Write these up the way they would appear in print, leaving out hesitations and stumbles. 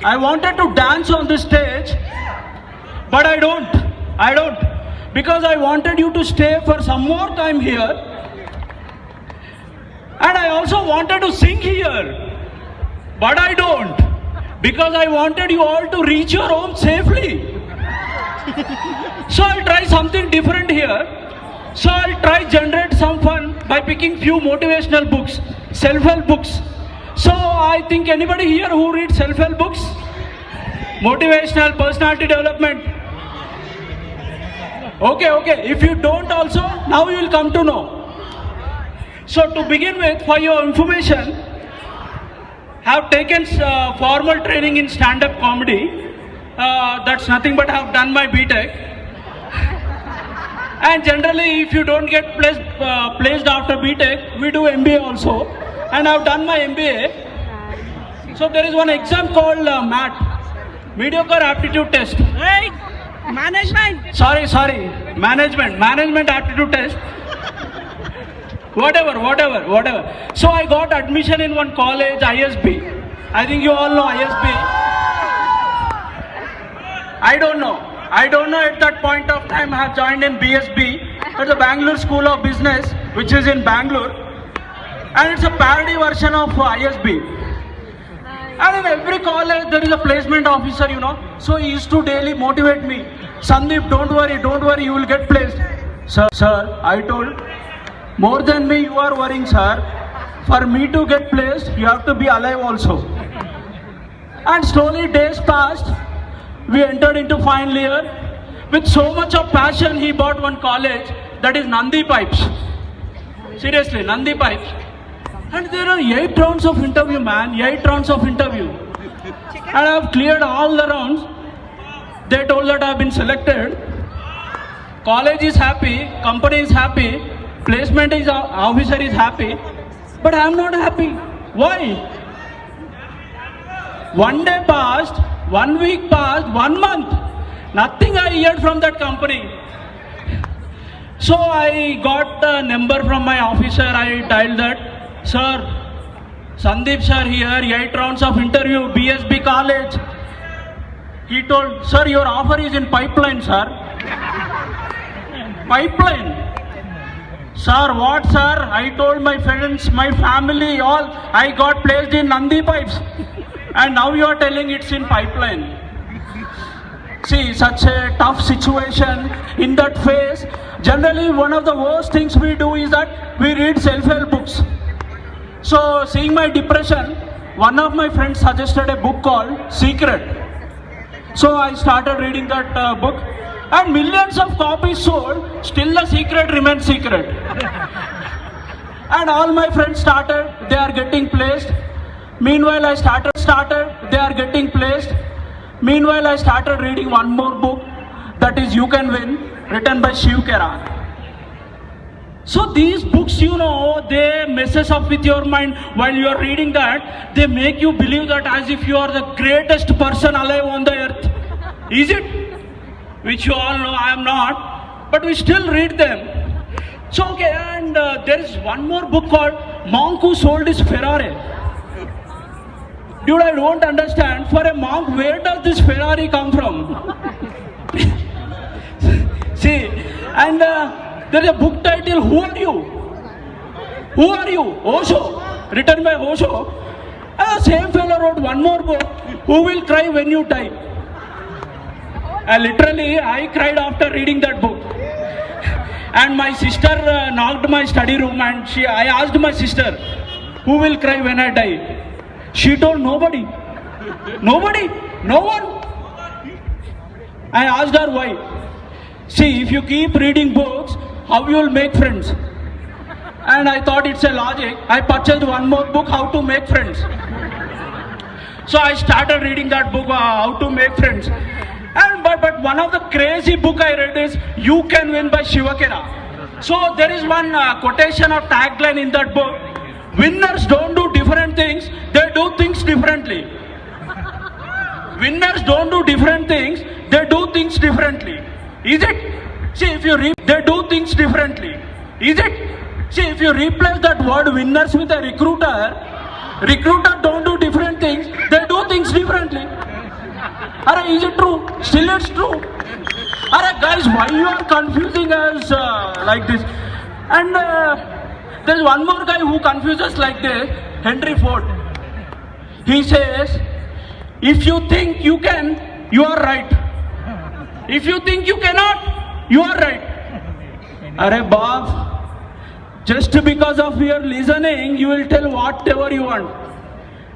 I wanted to dance on this stage, but I don't. Because I wanted you to stay for some more time here. And I also wanted to sing here, but I don't. Because I wanted you all to reach your home safely. So I'll try something different here. So I'll try generate some fun by picking few motivational books, self-help books. So I think anybody here who reads self-help books? Motivational, personality development. Okay. If you don't also, now you will come to know. So to begin with, for your information, have taken formal training in stand-up comedy. That's nothing but I have done my BTech. And generally, if you don't get placed after BTech, we do MBA also. And I've done my MBA. So there is one exam called MAT, Mediocre Aptitude Test. Right. Management. Sorry. Management Aptitude Test. Whatever. So I got admission in one college, ISB. I think you all know ISB. I don't know at that point of time I have joined in BSB. It's a Bangalore School of Business, which is in Bangalore. And it's a parody version of ISB. And in every college there is a placement officer, So he used to daily motivate me. Sandeep, don't worry, you will get placed. Sir, I told, more than me you are worrying, sir. For me to get placed, you have to be alive also. And slowly days passed. We entered into final year. With so much of passion, he bought one college, that is Nandi Pipes. Seriously, Nandi Pipes. And there are 8 rounds of interview, man. 8 rounds of interview. And I have cleared all the rounds. They told that I have been selected. College is happy, company is happy, placement is officer is happy. But I am not happy. Why? One day passed, 1 week passed, 1 month. Nothing I heard from that company. So I got the number from my officer. I dialed that. Sir, Sandeep sir here, 8 rounds of interview, BSB college. He told, sir, your offer is in pipeline, sir. Pipeline. Sir, what sir? I told my friends, my family, all, I got placed in Nandi Pipes. And now you are telling it's in pipeline. See, such a tough situation in that phase. Generally, one of the worst things we do is that we read self-help books. So, seeing my depression, one of my friends suggested a book called Secret. So, I started reading that book. And millions of copies sold, still the secret remains secret. And all my friends started, they are getting placed. Meanwhile, I started, they are getting placed. Meanwhile, I started reading one more book, that is You Can Win, written by Shiv Keran. So these books, they messes up with your mind while you are reading that. They make you believe that as if you are the greatest person alive on the earth. Is it? Which you all know I am not, but we still read them. So okay, and there is one more book called Monk Who Sold His Ferrari. Dude, I don't understand. For a monk, where does this Ferrari come from? See, and there is a book title, Who Are You? Who Are You? Osho, written by Osho. Same fellow wrote one more book, Who Will Cry When You Die? Literally, I cried after reading that book. And my sister knocked my study room and I asked my sister, who will cry when I die? She told nobody. Nobody? No one? I asked her why. See, if you keep reading books, how you will make friends? And I thought it's a logic. I purchased one more book, How to Make Friends. So I started reading that book, How to Make Friends. And but one of the crazy book I read is You Can Win by Shivakera. So there is one quotation or tagline in that book. Winners don't do different things, they do things differently. Winners don't do different things, they do things differently. Is it? See, if you they do things differently. Is it? See, if you replace that word winners with a recruiter don't do different things, they do things differently. It's true. Alright guys, why you are confusing us like this? And there's one more guy who confuses like this, Henry Ford. He says, if you think you can, you are right. If you think you cannot, you are right. Arey Bob, just because of your listening, you will tell whatever you want.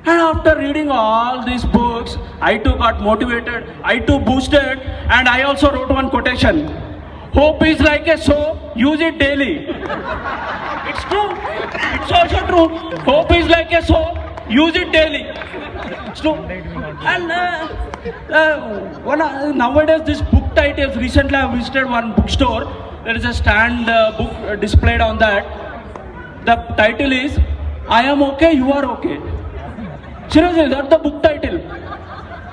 And after reading all these books, I too got motivated, I too boosted, and I also wrote one quotation. Hope is like a soap, use it daily. It's true. It's also true. Hope is like a soap, use it daily. It's true. And nowadays this book titles, recently I visited one bookstore. There is a stand book displayed on that. The title is, I am okay, you are okay. Seriously, that's the book title.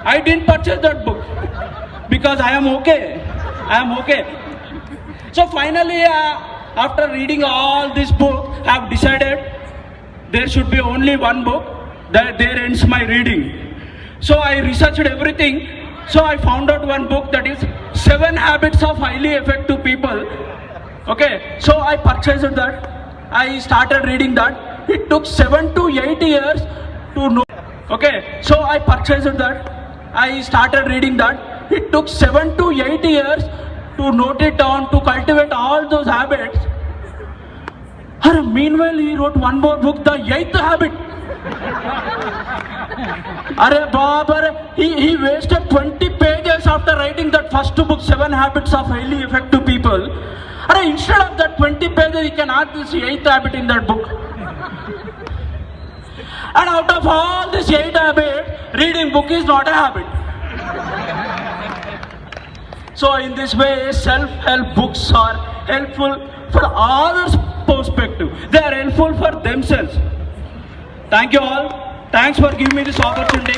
I didn't purchase that book because I am okay. I am okay. So finally, after reading all this book, I have decided there should be only one book. There ends my reading. So I researched everything. So I found out one book, that is 7 Habits of Highly Effective People. Okay. So I purchased that. I started reading that. It took 7 to 8 years to know. Okay. So I purchased that. I started reading that. It took 7 to 8 years to note it down, to cultivate all those habits. And meanwhile, he wrote one more book, The 8th Habit. Arey Bob, he wasted 20 pages after writing that first book, 7 Habits of Highly Effective People. Arey, instead of that 20 pages, he can add this 8th habit in that book. And out of all this 8 habits, reading book is not a habit. So in this way, self-help books are helpful for others' perspective. They are helpful for themselves. Thank you all. Thanks for giving me this opportunity.